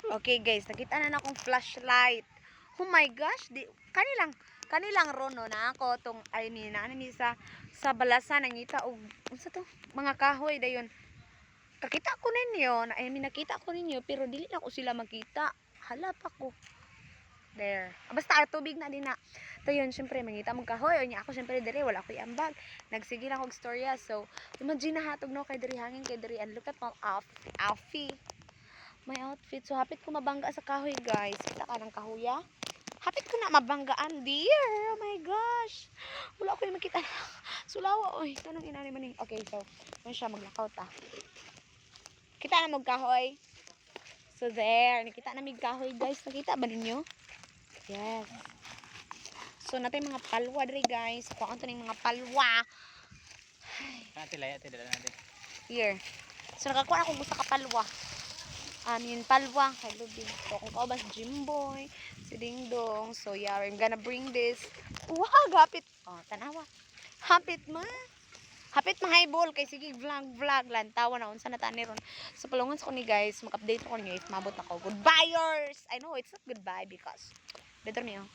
Okay guys, nakita na akong flashlight. Oh my gosh, kanilang rono na ako tong ay ni na ni sa balasan nangita og unsa to? Mga kahoy dayon. Kakita ko ninyo, nakita ko ninyo pero dili na ko sila makita. Hala pa ko. There. Basta tubig na din na. So yun, syempre mangita mong kahoy o niya ako syempre dire wala ko iambag. Nagsige lang og storya. So imagine na hatog no kay diri hangin kay diri and look at my outfit. My outfit. So hapit ko mabangga sa kahoy guys. Kita ka ng kahoya? Hapit ko na mabanggaan dear. Oh my gosh. Wala ko yung makita. Sulawa oy. Tanong inani man ni. Okay, so ano siya maglakaw ta. Kita na mo kahoy. So there, nakita na mig kahoy guys. Nakita ba ninyo? Yes. So natin mga palwa diri guys. Kuha to ning mga palwa. Natin laya dala natin. Here. So nakakuha ako gusto ka palwa. Palwa kay Lubin. So kung kaubas Jimboy, si Dingdong. So yeah, I'm gonna bring this. Wow, hapit. Oh, tanawa. Hapit ma. Hapit mahaybol kay sige vlog lantawan na unsa na tani ron. So palungan sa ko ni guys, mag-update ko ninyo if mabot ako. Goodbyers. I know it's not goodbye because better niyo.